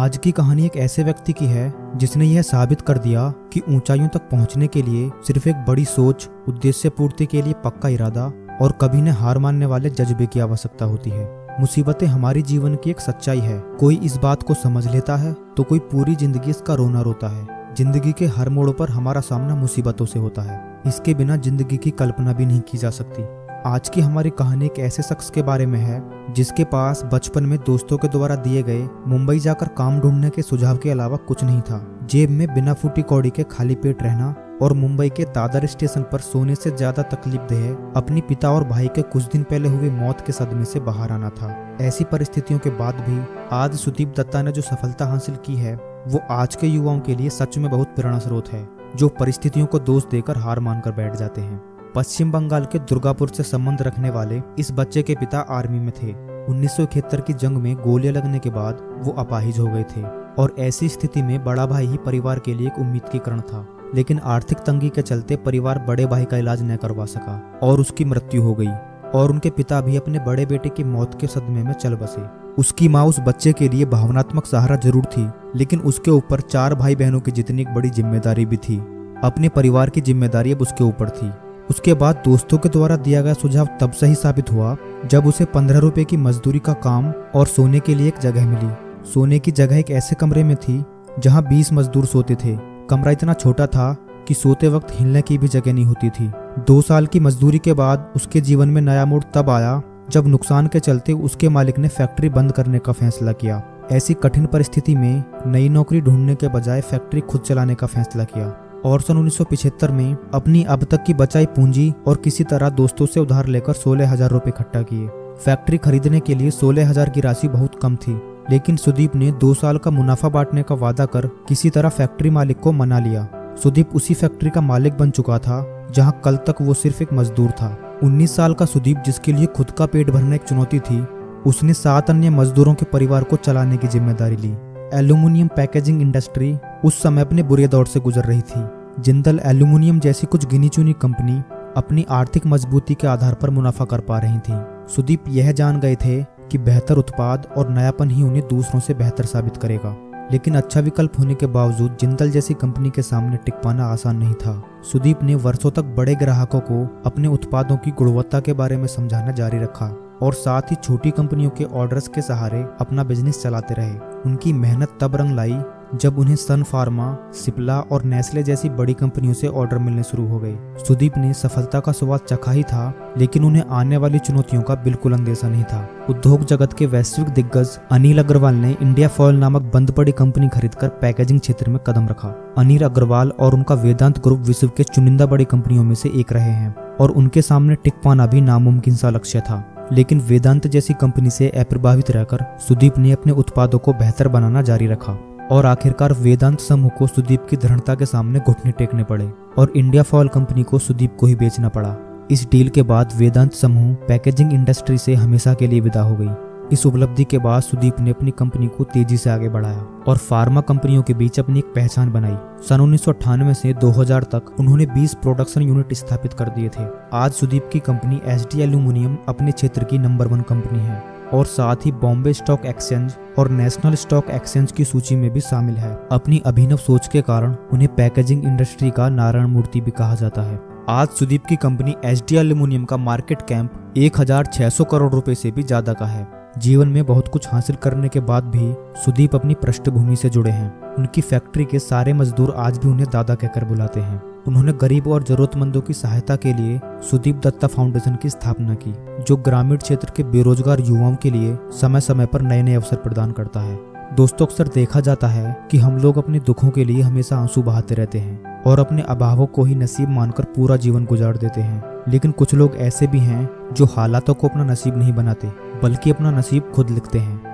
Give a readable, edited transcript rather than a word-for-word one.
आज की कहानी एक ऐसे व्यक्ति की है जिसने यह साबित कर दिया कि ऊंचाइयों तक पहुंचने के लिए सिर्फ एक बड़ी सोच, उद्देश्य पूर्ति के लिए पक्का इरादा और कभी न हार मानने वाले जज्बे की आवश्यकता होती है। मुसीबतें हमारी जीवन की एक सच्चाई है। कोई इस बात को समझ लेता है तो कोई पूरी जिंदगी इसका रोना रोता है। जिंदगी के हर मोड़ पर हमारा सामना मुसीबतों से होता है। इसके बिना जिंदगी की कल्पना भी नहीं की जा सकती। आज की हमारी कहानी एक ऐसे शख्स के बारे में है जिसके पास बचपन में दोस्तों के द्वारा दिए गए मुंबई जाकर काम ढूंढने के सुझाव के अलावा कुछ नहीं था। जेब में बिना फूटी कौड़ी के खाली पेट रहना और मुंबई के दादर स्टेशन पर सोने से ज्यादा तकलीफदेह अपनी पिता और भाई के कुछ दिन पहले हुए मौत के सदमे से बाहर आना था। ऐसी परिस्थितियों के बाद भी आज सुदीप दत्ता ने जो सफलता हासिल की है वो आज के युवाओं के लिए सच में बहुत प्रेरणा स्रोत है, जो परिस्थितियों को दोष देकर हार मानकर बैठ जाते हैं। पश्चिम बंगाल के दुर्गापुर से संबंध रखने वाले इस बच्चे के पिता आर्मी में थे। 1971 की जंग में गोलियां लगने के बाद वो अपाहिज हो गए थे और ऐसी स्थिति में बड़ा भाई ही परिवार के लिए एक उम्मीद की किरण था। लेकिन आर्थिक तंगी के चलते परिवार बड़े भाई का इलाज न करवा सका और उसकी मृत्यु हो गई और उनके पिता भी अपने बड़े बेटे की मौत के सदमे में चल बसे। उसकी माँ उस बच्चे के लिए भावनात्मक सहारा जरूर थी, लेकिन उसके ऊपर 4 भाई बहनों की जितनी एक बड़ी जिम्मेदारी भी थी। अपने परिवार की जिम्मेदारी अब उसके ऊपर थी। उसके बाद दोस्तों के द्वारा दिया गया सुझाव तब सही साबित हुआ जब उसे 15 रुपए की मजदूरी का काम और सोने के लिए एक जगह मिली। सोने की जगह एक ऐसे कमरे में थी जहां 20 मजदूर सोते थे। कमरा इतना छोटा था कि सोते वक्त हिलने की भी जगह नहीं होती थी। 2 साल की मजदूरी के बाद उसके जीवन में नया मोड़ तब आया जब नुकसान के चलते उसके मालिक ने फैक्ट्री बंद करने का फैसला किया। ऐसी कठिन परिस्थिति में नई नौकरी ढूंढने के बजाय फैक्ट्री खुद चलाने का फैसला किया और सन 1975 में अपनी अब तक की बचाई पूंजी और किसी तरह दोस्तों से उधार लेकर 16,000 रुपए इकट्ठा किए। फैक्ट्री खरीदने के लिए 16,000 की राशि बहुत कम थी, लेकिन सुदीप ने 2 साल का मुनाफा बांटने का वादा कर किसी तरह फैक्ट्री मालिक को मना लिया। सुदीप उसी फैक्ट्री का मालिक बन चुका था जहां कल तक वो सिर्फ एक मजदूर था। 19 साल का सुदीप, जिसके लिए खुद का पेट भरना एक चुनौती थी, उसने 7 अन्य मजदूरों के परिवार को चलाने की जिम्मेदारी ली। एल्यूमिनियम पैकेजिंग इंडस्ट्री उस समय अपने बुरे दौर से गुजर रही थी। जिंदल एल्यूमिनियम जैसी कुछ गिनी चुनी कंपनी अपनी आर्थिक मजबूती के आधार पर मुनाफा कर पा रही थी। सुदीप यह जान गए थे कि बेहतर उत्पाद और नयापन ही उन्हें दूसरों से बेहतर साबित करेगा, लेकिन अच्छा विकल्प होने के बावजूद जिंदल जैसी कंपनी के सामने टिक पाना आसान नहीं था। सुदीप ने वर्षों तक बड़े ग्राहकों को अपने उत्पादों की गुणवत्ता के बारे में समझाना जारी रखा और साथ ही छोटी कंपनियों के ऑर्डर्स के सहारे अपना बिजनेस चलाते रहे। उनकी मेहनत तब रंग लाई जब उन्हें सन फार्मा, सिप्ला और नेस्ले जैसी बड़ी कंपनियों से ऑर्डर मिलने शुरू हो गए। सुदीप ने सफलता का स्वाद चखा ही था, लेकिन उन्हें आने वाली चुनौतियों का बिल्कुल अंदेशा नहीं था। उद्योग जगत के वैश्विक दिग्गज अनिल अग्रवाल ने इंडिया फॉयल नामक बंद पड़ी कंपनी खरीदकर पैकेजिंग क्षेत्र में कदम रखा। अनिल अग्रवाल और उनका वेदांत ग्रुप विश्व के चुनिंदा बड़ी कंपनियों में से एक रहे हैं और उनके सामने टिक पाना भी नामुमकिन सा लक्ष्य था। लेकिन वेदांत जैसी कंपनी से अप्रभावित रहकर सुदीप ने अपने उत्पादों को बेहतर बनाना जारी रखा और आखिरकार वेदांत समूह को सुदीप की दृढ़ता के सामने घुटने टेकने पड़े और इंडिया फॉयल कंपनी को सुदीप को ही बेचना पड़ा। इस डील के बाद वेदांत समूह पैकेजिंग इंडस्ट्री से हमेशा के लिए विदा हो गई। इस उपलब्धि के बाद सुदीप ने अपनी कंपनी को तेजी से आगे बढ़ाया और फार्मा कंपनियों के बीच अपनी एक पहचान बनाई। सन 1998 से 2000 तक उन्होंने 20 प्रोडक्शन यूनिट स्थापित कर दिए थे। आज सुदीप की कंपनी एसडी एल्यूमिनियम अपने क्षेत्र की नंबर 1 कंपनी है और साथ ही बॉम्बे स्टॉक एक्सचेंज और नेशनल स्टॉक एक्सचेंज की सूची में भी शामिल है। अपनी अभिनव सोच के कारण उन्हें पैकेजिंग इंडस्ट्री का नारायण मूर्ति भी कहा जाता है। आज सुदीप की कंपनी एसडी एल्यूमिनियम का मार्केट कैंप 1600 करोड़ रुपए से भी ज्यादा का है। जीवन में बहुत कुछ हासिल करने के बाद भी सुदीप अपनी पृष्ठभूमि से जुड़े हैं। उनकी फैक्ट्री के सारे मजदूर आज भी उन्हें दादा कहकर बुलाते हैं। उन्होंने गरीब और जरूरतमंदों की सहायता के लिए सुदीप दत्ता फाउंडेशन की स्थापना की, जो ग्रामीण क्षेत्र के बेरोजगार युवाओं के लिए समय समय पर नए नए अवसर प्रदान करता है। दोस्तों, अक्सर देखा जाता है कि हम लोग अपने दुखों के लिए हमेशा आंसू बहाते रहते हैं और अपने अभावों को ही नसीब मानकर पूरा जीवन गुजार देते हैं। लेकिन कुछ लोग ऐसे भी हैं जो हालातों को अपना नसीब नहीं बनाते, बल्कि अपना नसीब खुद लिखते हैं।